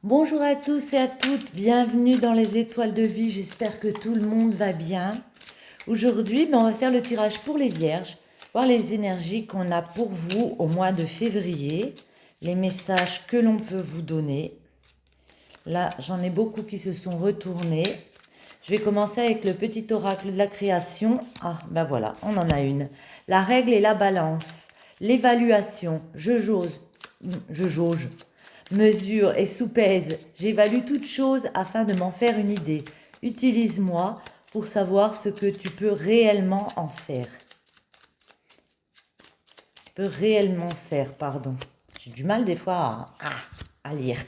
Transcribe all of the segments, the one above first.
Bonjour à tous et à toutes, bienvenue dans les étoiles de vie, j'espère que tout le monde va bien. Aujourd'hui, on va faire le tirage pour les vierges, voir les énergies qu'on a pour vous au mois de février, les messages que l'on peut vous donner. Là, j'en ai beaucoup qui se sont retournés. Je vais commencer avec le petit oracle de la création. Ah, ben voilà, on en a une. La règle et la balance, l'évaluation, je jauge, mesure et soupèse, j'évalue toute chose afin de m'en faire une idée. Utilise-moi pour savoir ce que tu peux réellement en faire. Tu peux réellement faire, pardon. J'ai du mal des fois à lire.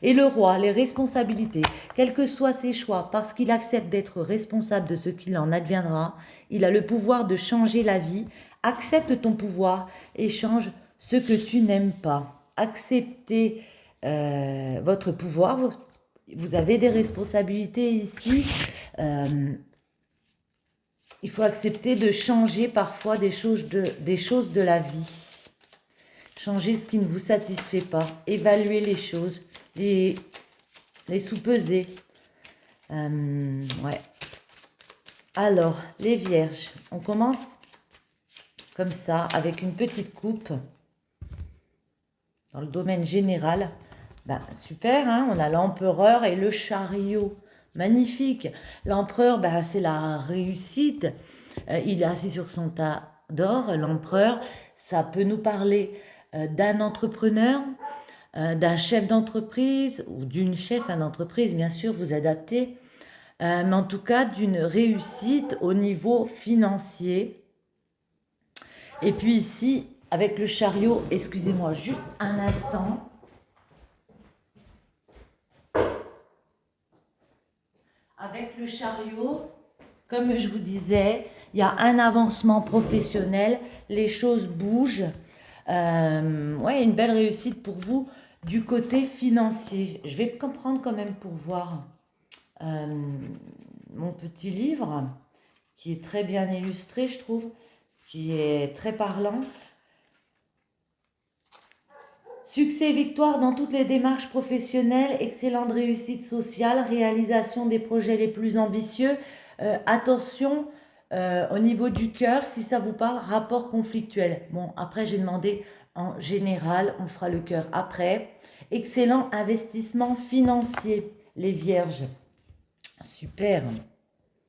Et le roi, les responsabilités, quels que soient ses choix, parce qu'il accepte d'être responsable de ce qu'il en adviendra, il a le pouvoir de changer la vie. Accepte ton pouvoir et change ce que tu n'aimes pas. Acceptez votre pouvoir. Vous avez des responsabilités ici. Il faut accepter de changer parfois des choses de la vie. Changer ce qui ne vous satisfait pas. Évaluer les choses. Les sous-peser. Ouais. Alors, les vierges. On commence comme ça, avec une petite coupe. Dans le domaine général. Ben, super, hein, on a l'empereur et le chariot. Magnifique. L'empereur, ben, c'est la réussite. Il est assis sur son tas d'or. L'empereur, ça peut nous parler d'un entrepreneur, d'un chef d'entreprise ou d'une chef d'entreprise, bien sûr, vous adaptez. Mais en tout cas, d'une réussite au niveau financier. Et puis ici, avec le chariot, excusez-moi juste un instant. Avec le chariot, comme je vous disais, il y a un avancement professionnel, les choses bougent. Ouais, une belle réussite pour vous du côté financier. Je vais comprendre quand même pour voir mon petit livre, qui est très bien illustré, je trouve, qui est très parlant. Succès et victoire dans toutes les démarches professionnelles, excellente réussite sociale, réalisation des projets les plus ambitieux. Attention au niveau du cœur, si ça vous parle, rapport conflictuel. Bon, après j'ai demandé en général, on fera le cœur après. Excellent investissement financier, les vierges. Super.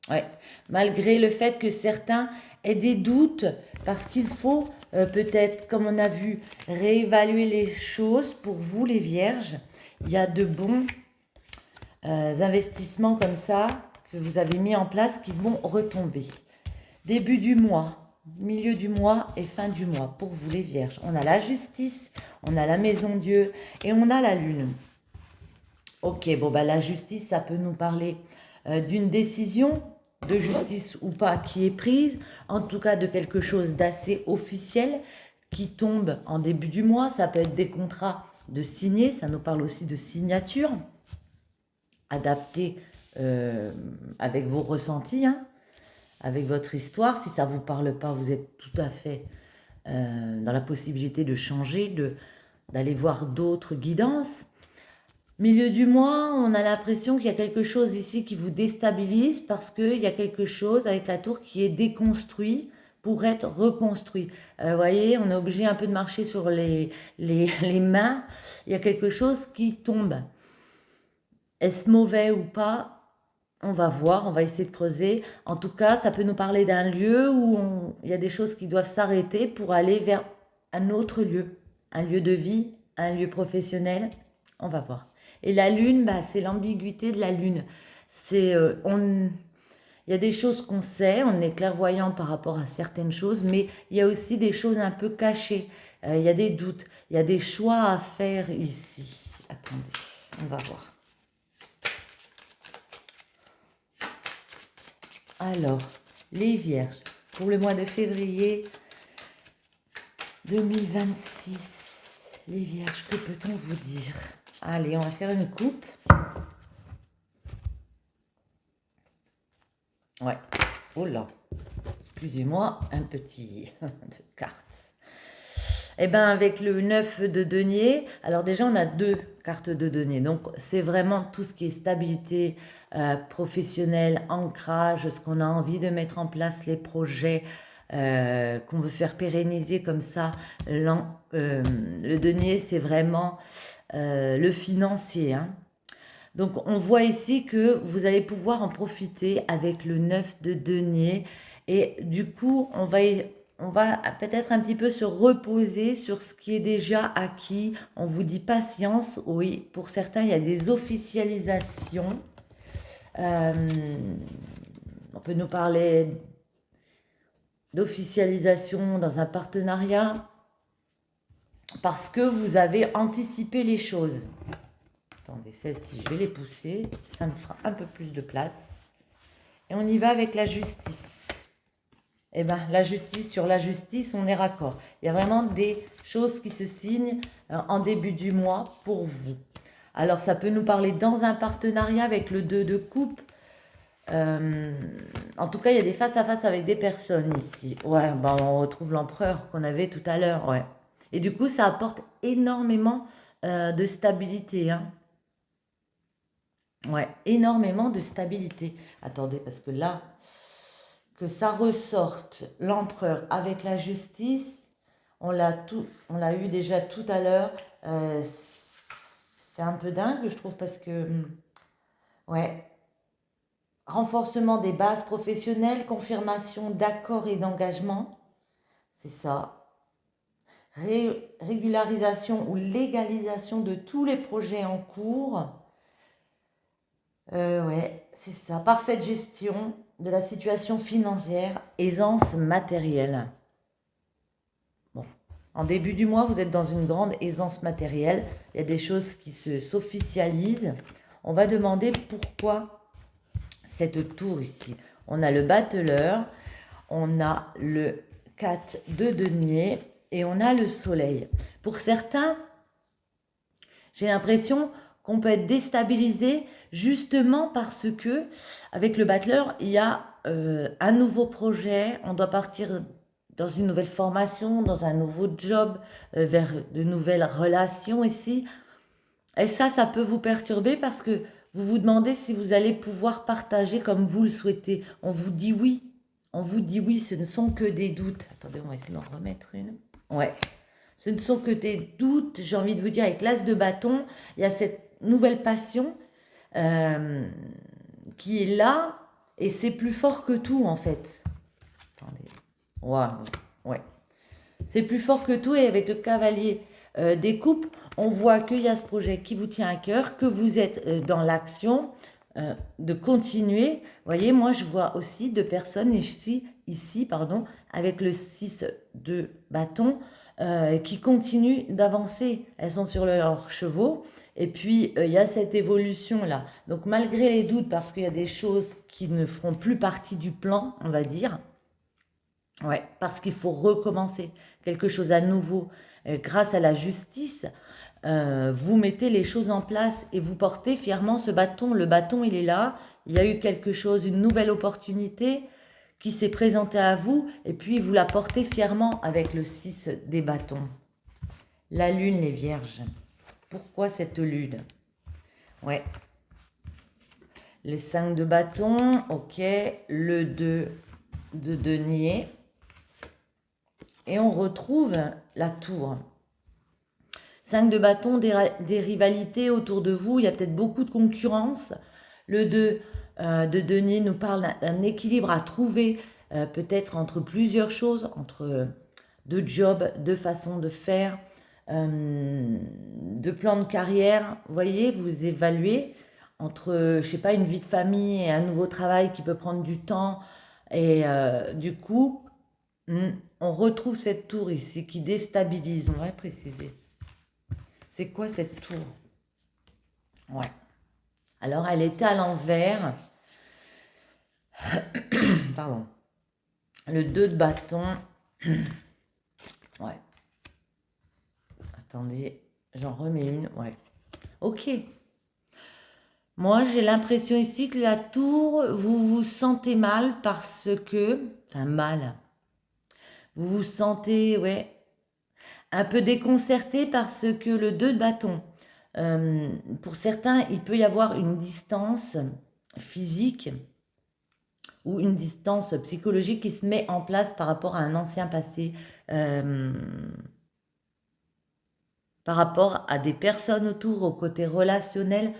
Ouais. Malgré le fait que certains aient des doutes, parce qu'il faut peut-être, comme on a vu, réévaluer les choses pour vous les vierges. Il y a de bons investissements comme ça que vous avez mis en place qui vont retomber. Début du mois, milieu du mois et fin du mois pour vous les vierges. On a la justice, on a la maison Dieu et on a la lune. Ok, bon bah la justice, ça peut nous parler d'une décision de justice ou pas qui est prise, en tout cas de quelque chose d'assez officiel qui tombe en début du mois. Ça peut être des contrats de signer, ça nous parle aussi de signature, adaptée avec vos ressentis, hein, avec votre histoire. Si ça ne vous parle pas, vous êtes tout à fait dans la possibilité de changer, d'aller voir d'autres guidances. Milieu du mois, on a l'impression qu'il y a quelque chose ici qui vous déstabilise parce qu'il y a quelque chose avec la tour qui est déconstruit pour être reconstruit. Vous voyez, on est obligé un peu de marcher sur les mains. Il y a quelque chose qui tombe. Est-ce mauvais ou pas? On va voir, on va essayer de creuser. En tout cas, ça peut nous parler d'un lieu où il y a des choses qui doivent s'arrêter pour aller vers un autre lieu. Un lieu de vie, un lieu professionnel. On va voir. Et la lune, bah, c'est l'ambiguïté de la lune. Il y a des choses qu'on sait, on est clairvoyant par rapport à certaines choses, mais il y a aussi des choses un peu cachées. Il y a des doutes, il y a des choix à faire ici. Attendez, on va voir. Alors, les vierges, pour le mois de février 2026, les vierges, que peut-on vous dire? Allez, on va faire une coupe. Ouais. Oh là. Excusez-moi, un petit de cartes. Eh ben avec le 9 de denier, alors déjà on a deux cartes de denier. Donc c'est vraiment tout ce qui est stabilité professionnelle, ancrage, ce qu'on a envie de mettre en place, les projets qu'on veut faire pérenniser comme ça. Le denier, c'est vraiment le financier, hein. Donc on voit ici que vous allez pouvoir en profiter avec le 9 de denier. Et du coup, on va peut-être un petit peu se reposer sur ce qui est déjà acquis. On vous dit patience, oui. Pour certains, il y a des officialisations. Euh, on peut nous parler d'officialisation dans un partenariat parce que vous avez anticipé les choses. Attendez, celles-ci, je vais les pousser. Ça me fera un peu plus de place. Et on y va avec la justice. Eh bien, la justice, sur la justice, on est raccord. Il y a vraiment des choses qui se signent en début du mois pour vous. Alors, ça peut nous parler dans un partenariat avec le 2 de coupe. En tout cas, il y a des face-à-face avec des personnes ici. Ouais, ben, on retrouve l'empereur qu'on avait tout à l'heure, ouais. Et du coup, ça apporte énormément de stabilité, hein. Ouais, énormément de stabilité. Attendez, parce que là, que ça ressorte l'empereur avec la justice, on l'a eu déjà tout à l'heure. C'est un peu dingue, je trouve, parce que, ouais, renforcement des bases professionnelles, confirmation d'accords et d'engagement, c'est ça. Régularisation ou légalisation de tous les projets en cours. Ouais, c'est ça. Parfaite gestion de la situation financière, aisance matérielle. Bon, en début du mois, vous êtes dans une grande aisance matérielle. Il y a des choses qui s'officialisent. On va demander pourquoi cette tour ici. On a le battleur, on a le 4 de denier et on a le soleil. Pour certains, j'ai l'impression qu'on peut être déstabilisé justement parce que avec le battleur, il y a un nouveau projet, on doit partir dans une nouvelle formation, dans un nouveau job, vers de nouvelles relations ici. Et ça peut vous perturber parce que vous vous demandez si vous allez pouvoir partager comme vous le souhaitez. On vous dit oui. On vous dit oui, ce ne sont que des doutes. Attendez, on va essayer d'en remettre une. Ouais. Ce ne sont que des doutes, j'ai envie de vous dire, avec l'as de bâton, il y a cette nouvelle passion qui est là et c'est plus fort que tout en fait. Attendez. Ouais, ouais. C'est plus fort que tout et avec le cavalier des coupes, on voit qu'il y a ce projet qui vous tient à cœur, que vous êtes dans l'action de continuer. Vous voyez, moi je vois aussi deux personnes ici pardon, avec le 6 de bâton qui continuent d'avancer. Elles sont sur leurs chevaux. Et puis, il y a cette évolution-là. Donc, malgré les doutes, parce qu'il y a des choses qui ne feront plus partie du plan, on va dire, ouais, parce qu'il faut recommencer quelque chose à nouveau. Grâce à la justice, vous mettez les choses en place et vous portez fièrement ce bâton. Le bâton, il est là. Il y a eu quelque chose, une nouvelle opportunité qui s'est présentée à vous et puis vous la portez fièrement avec le 6 des bâtons. La lune, les vierges. Pourquoi cette lune? Ouais. Le 5 de bâton, ok. Le 2 de denier. Et on retrouve la tour. 5 de bâton, des rivalités autour de vous. Il y a peut-être beaucoup de concurrence. Le 2 de denier nous parle d'un équilibre à trouver, peut-être entre plusieurs choses, entre deux jobs, deux façons de faire, deux plans de carrière. Vous voyez, vous évaluez entre, je sais pas, une vie de famille et un nouveau travail qui peut prendre du temps. Et du coup, on retrouve cette tour ici qui déstabilise. On va préciser. C'est quoi cette tour? Ouais. Alors, elle était à l'envers. Pardon. Le 2 de bâton. Ouais. Attendez, j'en remets une. Ouais. Ok. Moi, j'ai l'impression ici que la tour, vous vous sentez mal parce que... Enfin, mal. Vous vous sentez, ouais, Un peu déconcerté parce que le 2 de bâton, pour certains, il peut y avoir une distance physique ou une distance psychologique qui se met en place par rapport à un ancien passé, euh, par rapport à des personnes autour, au côté relationnel.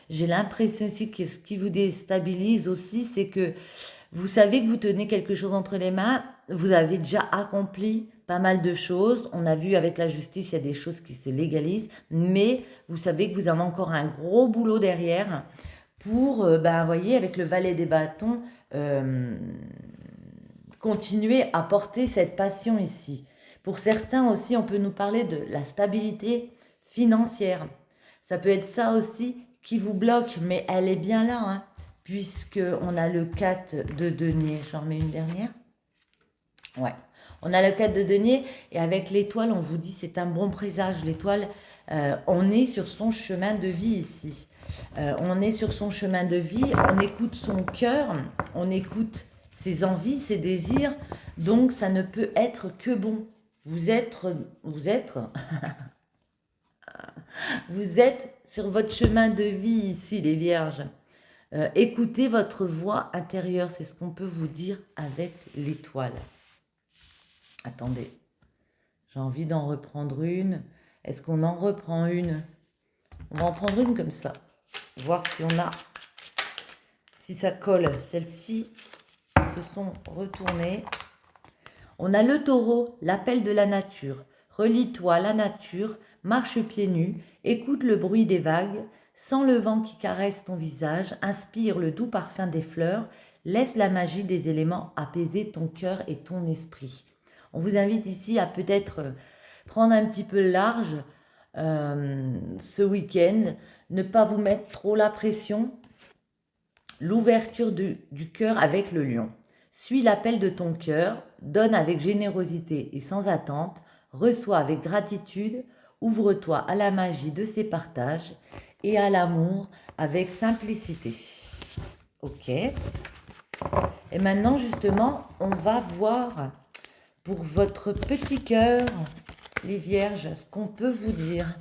J'ai l'impression aussi que ce qui vous déstabilise aussi, c'est que vous savez que vous tenez quelque chose entre les mains, vous avez déjà accompli pas mal de choses. On a vu avec la justice, il y a des choses qui se légalisent, mais vous savez que vous avez encore un gros boulot derrière pour, ben, voyez, avec le valet des bâtons, euh, continuer à porter cette passion ici. Pour certains aussi, on peut nous parler de la stabilité financière. Ça peut être ça aussi qui vous bloque, mais elle est bien là, hein, puisqu'on a le 4 de denier. J'en remets une dernière. Ouais. On a le 4 de denier et avec l'étoile, on vous dit c'est un bon présage. L'étoile, on est sur son chemin de vie ici. On est sur son chemin de vie, on écoute son cœur, on écoute ses envies, ses désirs, donc ça ne peut être que bon. Vous êtes, vous êtes, vous êtes sur votre chemin de vie ici, les vierges. Écoutez votre voix intérieure, c'est ce qu'on peut vous dire avec l'étoile. Attendez, j'ai envie d'en reprendre une. Est-ce qu'on en reprend une? On va en prendre une comme ça. Voir si on a, si ça colle. Celles-ci se sont retournées. On a le taureau, l'appel de la nature. Relie-toi à la nature, marche pieds nus, écoute le bruit des vagues, sens le vent qui caresse ton visage, inspire le doux parfum des fleurs, laisse la magie des éléments apaiser ton cœur et ton esprit. On vous invite ici à peut-être prendre un petit peu large ce week-end, ne pas vous mettre trop la pression. L'ouverture du cœur avec le lion. Suis l'appel de ton cœur, donne avec générosité et sans attente, reçois avec gratitude, ouvre-toi à la magie de ces partages et à l'amour avec simplicité. Ok. Et maintenant, justement, on va voir pour votre petit cœur, les vierges, ce qu'on peut vous dire.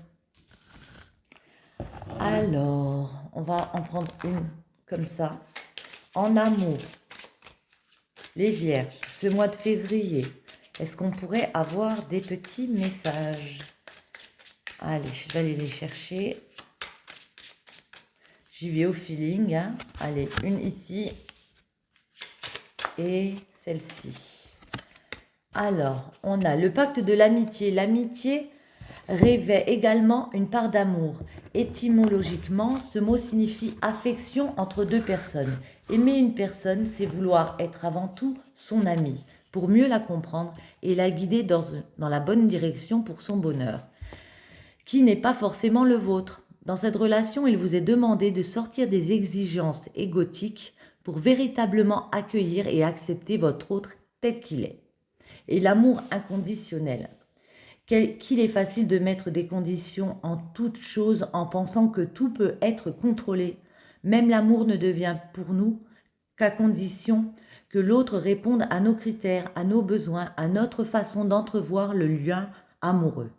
Alors, on va en prendre une comme ça. En amour, les vierges, ce mois de février, est-ce qu'on pourrait avoir des petits messages? Allez, je vais aller les chercher. J'y vais au feeling. Hein. Allez, une ici et celle-ci. Alors, on a le pacte de l'amitié. L'amitié revêt également une part d'amour. Étymologiquement, ce mot signifie affection entre deux personnes. Aimer une personne, c'est vouloir être avant tout son ami, pour mieux la comprendre et la guider dans la bonne direction pour son bonheur, qui n'est pas forcément le vôtre. Dans cette relation, il vous est demandé de sortir des exigences égotiques pour véritablement accueillir et accepter votre autre tel qu'il est. Et l'amour inconditionnel. Qu'il est facile de mettre des conditions en toute chose en pensant que tout peut être contrôlé. Même l'amour ne devient pour nous qu'à condition que l'autre réponde à nos critères, à nos besoins, à notre façon d'entrevoir le lien amoureux.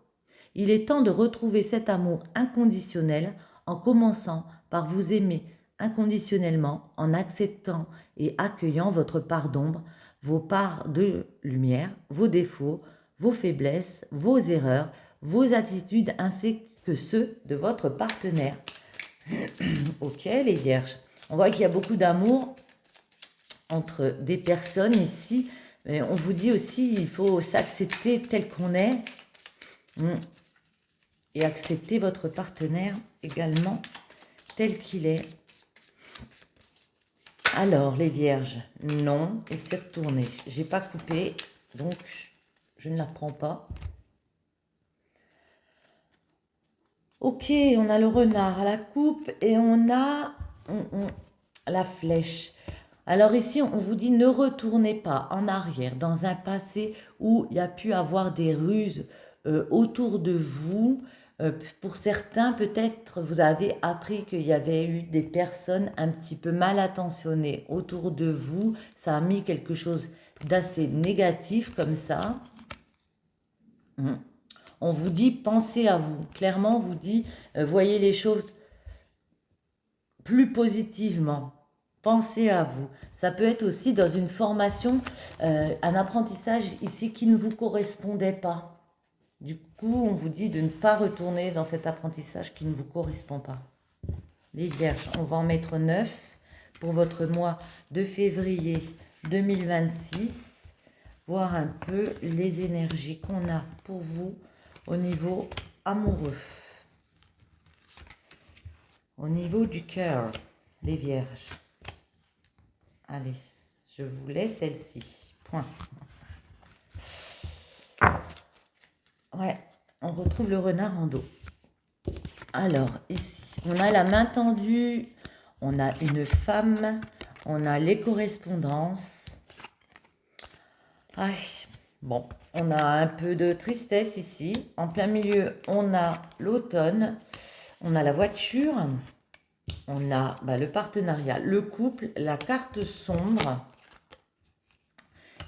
Il est temps de retrouver cet amour inconditionnel en commençant par vous aimer inconditionnellement, en acceptant et accueillant votre part d'ombre, vos parts de lumière, vos défauts, vos faiblesses, vos erreurs, vos attitudes ainsi que ceux de votre partenaire. Ok, les vierges. On voit qu'il y a beaucoup d'amour entre des personnes ici. Mais on vous dit aussi il faut s'accepter tel qu'on est et accepter votre partenaire également tel qu'il est. Alors, les vierges, non, et c'est retourné. J'ai pas coupé, donc je ne la prends pas. Ok, on a le renard à la coupe et on a la flèche. Alors ici, on vous dit ne retournez pas en arrière dans un passé où il y a pu avoir des ruses autour de vous. Pour certains, peut-être, vous avez appris qu'il y avait eu des personnes un petit peu mal attentionnées autour de vous. Ça a mis quelque chose d'assez négatif comme ça. On vous dit, pensez à vous. Clairement, on vous dit, voyez les choses plus positivement. Pensez à vous. Ça peut être aussi dans une formation, un apprentissage ici qui ne vous correspondait pas. Du coup, on vous dit de ne pas retourner dans cet apprentissage qui ne vous correspond pas. Les Vierges, on va en mettre 9 pour votre mois de février 2026. Voir un peu les énergies qu'on a pour vous au niveau amoureux. Au niveau du cœur, les Vierges. Allez, je vous laisse celle-ci. Point. Ouais, on retrouve le renard en dos. Alors, ici, on a la main tendue, on a une femme, on a les correspondances. Bon, on a un peu de tristesse ici. En plein milieu, on a l'automne, on a la voiture, on a le partenariat, le couple, la carte sombre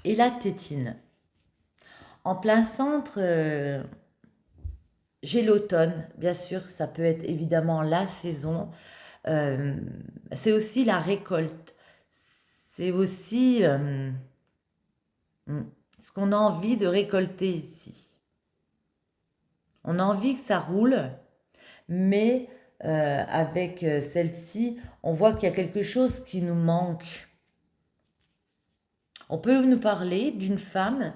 et la tétine. En plein centre, j'ai l'automne, bien sûr, ça peut être évidemment la saison. C'est aussi la récolte. C'est aussi ce qu'on a envie de récolter ici. On a envie que ça roule, mais avec celle-ci, on voit qu'il y a quelque chose qui nous manque. On peut nous parler d'une femme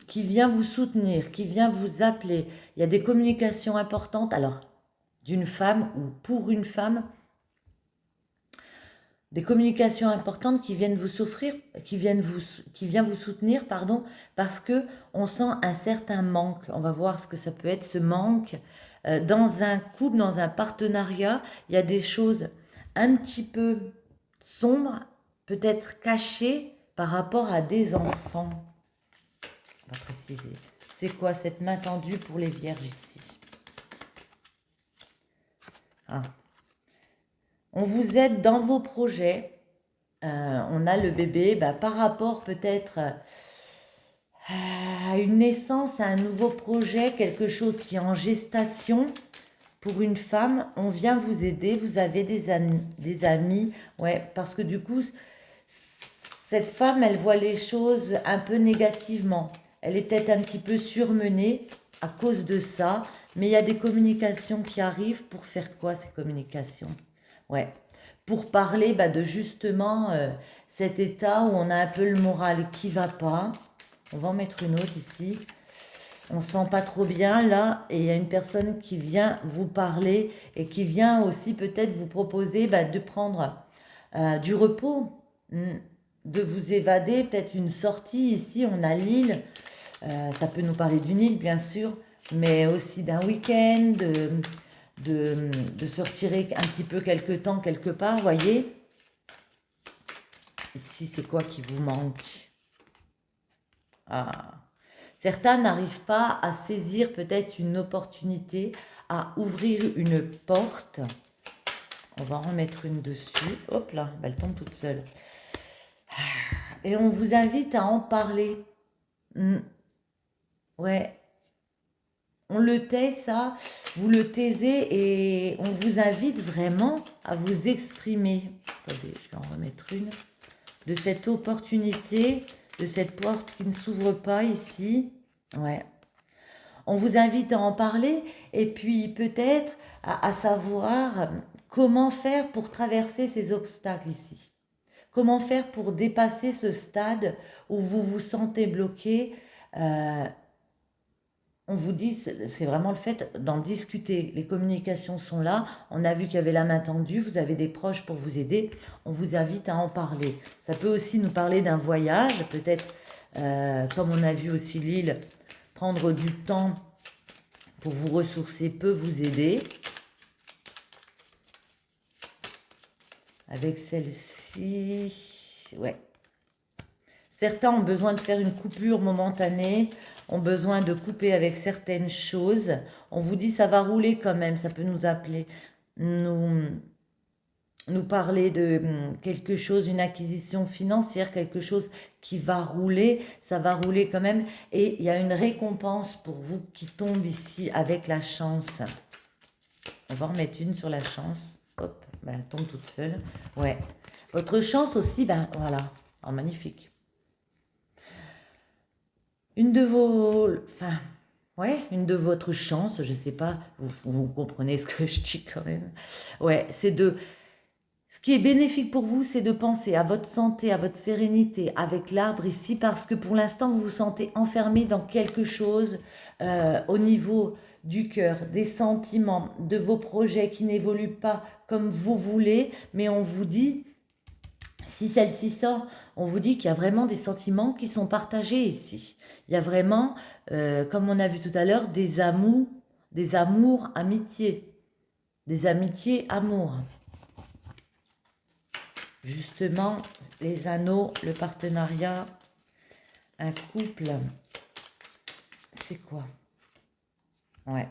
qui vient vous soutenir, qui vient vous appeler. Il y a des communications importantes, alors d'une femme ou pour une femme, des communications importantes qui viennent vous souffrir, qui viennent vous soutenir, pardon, parce que on sent un certain manque. On va voir ce que ça peut être, ce manque. Dans un couple, dans un partenariat, il y a des choses un petit peu sombres, peut-être cachées par rapport à des enfants. On va préciser. C'est quoi cette main tendue pour les Vierges ici? On vous aide dans vos projets. On a le bébé par rapport peut-être à une naissance, à un nouveau projet, quelque chose qui est en gestation. Pour une femme, on vient vous aider. Vous avez des amis. Ouais, parce que du coup, cette femme, elle voit les choses un peu négativement. Elle est peut-être un petit peu surmenée à cause de ça. Mais il y a des communications qui arrivent pour faire quoi, ces communications? Ouais, pour parler de justement cet état où on a un peu le moral qui va pas. On va en mettre une autre ici. On se sent pas trop bien là et il y a une personne qui vient vous parler et qui vient aussi peut-être vous proposer de prendre du repos, de vous évader, peut-être une sortie. Ici, on a l'île. Ça peut nous parler d'une île, bien sûr, mais aussi d'un week-end, de se retirer un petit peu quelque temps quelque part, voyez. Ici, c'est quoi qui vous manque? Certains n'arrivent pas à saisir peut-être une opportunité, à ouvrir une porte. On va en remettre une dessus. Hop là, elle tombe toute seule. Et on vous invite à en parler. Ouais. On le tait, ça, vous le taisez et on vous invite vraiment à vous exprimer. Attendez, je vais en remettre une. De cette opportunité, de cette porte qui ne s'ouvre pas ici. Ouais. On vous invite à en parler et puis peut-être à savoir comment faire pour traverser ces obstacles ici. Comment faire pour dépasser ce stade où vous vous sentez bloqué. On vous dit, c'est vraiment le fait d'en discuter. Les communications sont là. On a vu qu'il y avait la main tendue. Vous avez des proches pour vous aider. On vous invite à en parler. Ça peut aussi nous parler d'un voyage. Peut-être, comme on a vu aussi l'île, prendre du temps pour vous ressourcer peut vous aider. Avec celle-ci, ouais. Certains ont besoin de faire une coupure momentanée, ont besoin de couper avec certaines choses. On vous dit ça va rouler quand même, ça peut nous appeler, nous nous parler de quelque chose, une acquisition financière, quelque chose qui va rouler, ça va rouler quand même. Et il y a une récompense pour vous qui tombe ici avec la chance. On va en mettre une sur la chance. Hop, ben, elle tombe toute seule. Ouais. Votre chance aussi, ben voilà. Oh, magnifique. Une de vos... Enfin, ouais, une de votre chance, je sais pas, vous comprenez ce que je dis quand même. Ouais, c'est de... Ce qui est bénéfique pour vous, c'est de penser à votre santé, à votre sérénité avec l'arbre ici, parce que pour l'instant, vous vous sentez enfermé dans quelque chose au niveau du cœur, des sentiments, de vos projets qui n'évoluent pas comme vous voulez, mais on vous dit, si celle-ci sort, on vous dit qu'il y a vraiment des sentiments qui sont partagés ici. Il y a vraiment, comme on a vu tout à l'heure, des amours, amitiés, des amitiés, amours. Justement, les anneaux, le partenariat, un couple, c'est quoi? Ouais.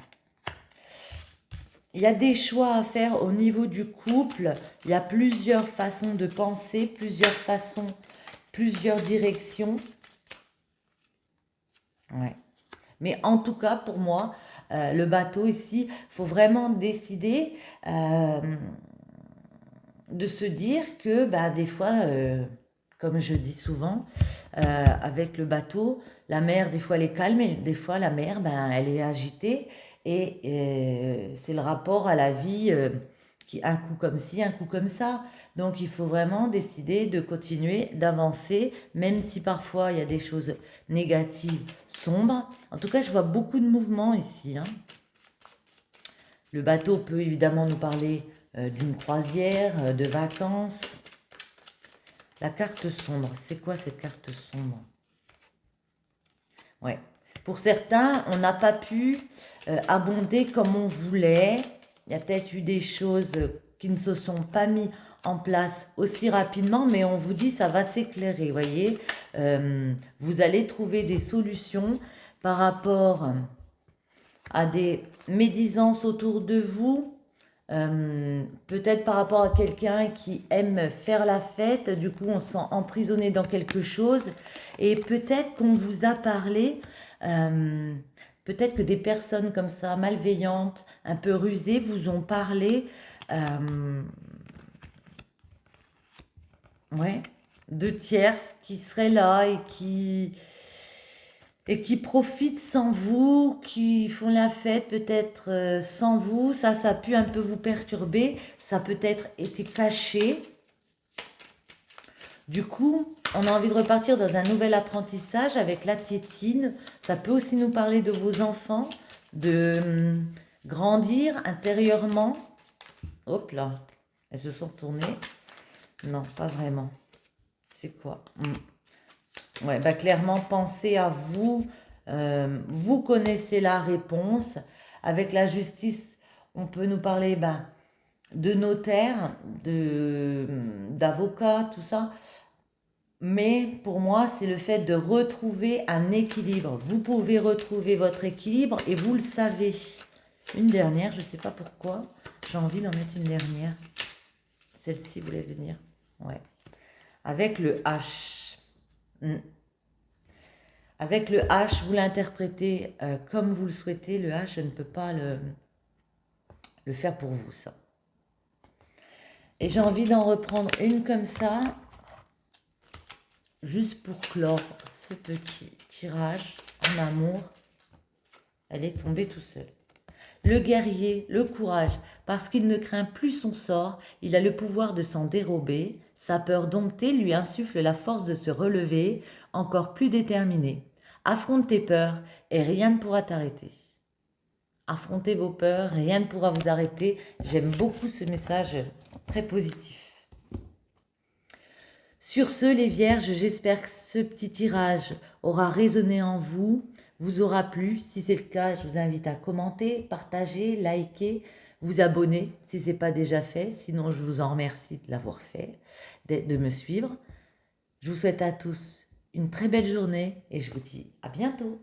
Il y a des choix à faire au niveau du couple. Il y a plusieurs façons de penser, plusieurs façons, plusieurs directions. Ouais. Mais en tout cas, pour moi, le bateau ici, il faut vraiment décider de se dire que bah, des fois, comme je dis souvent, avec le bateau, la mer, des fois, elle est calme et des fois, la mer, ben, elle est agitée. Et c'est le rapport à la vie qui, un coup comme ci, un coup comme ça. Donc, il faut vraiment décider de continuer, d'avancer, même si parfois, il y a des choses négatives, sombres. En tout cas, je vois beaucoup de mouvements ici, hein. Le bateau peut évidemment nous parler d'une croisière, de vacances. La carte sombre, c'est quoi cette carte sombre? Ouais. Pour certains, on n'a pas pu abonder comme on voulait. Il y a peut-être eu des choses qui ne se sont pas mis en place aussi rapidement, mais on vous dit ça va s'éclairer, voyez. Vous allez trouver des solutions par rapport à des médisances autour de vous, peut-être par rapport à quelqu'un qui aime faire la fête, du coup on se sent emprisonné dans quelque chose, et peut-être qu'on vous a parlé, peut-être que des personnes comme ça, malveillantes, un peu rusées, vous ont parlé, ouais, de tierces qui seraient là et qui profitent sans vous, qui font la fête peut-être sans vous, ça a pu un peu vous perturber, ça a peut-être été caché. Du coup, on a envie de repartir dans un nouvel apprentissage avec la tétine. Ça peut aussi nous parler de vos enfants, de grandir intérieurement. Hop là, elles se sont retournées. Non, pas vraiment. C'est quoi? Ouais, bah clairement, pensez à vous. Vous connaissez la réponse. Avec la justice, on peut nous parler de notaire, d'avocat, tout ça. Mais pour moi, c'est le fait de retrouver un équilibre. Vous pouvez retrouver votre équilibre et vous le savez. Une dernière, je ne sais pas pourquoi. J'ai envie d'en mettre une dernière. Celle-ci voulait venir. Ouais. Avec le H. Avec le H, vous l'interprétez comme vous le souhaitez. Le H, je ne peux pas le faire pour vous, ça. Et j'ai envie d'en reprendre une comme ça, juste pour clore ce petit tirage en amour. Elle est tombée tout seul. Le guerrier, le courage, parce qu'il ne craint plus son sort, il a le pouvoir de s'en dérober. Sa peur domptée lui insuffle la force de se relever, encore plus déterminé. Affronte tes peurs et rien ne pourra t'arrêter. Affrontez vos peurs, rien ne pourra vous arrêter. J'aime beaucoup ce message très positif. Sur ce, les vierges, j'espère que ce petit tirage aura résonné en vous, vous aura plu. Si c'est le cas, je vous invite à commenter, partager, liker, vous abonner si ce n'est pas déjà fait. Sinon, je vous en remercie de l'avoir fait, de me suivre. Je vous souhaite à tous une très belle journée et je vous dis à bientôt.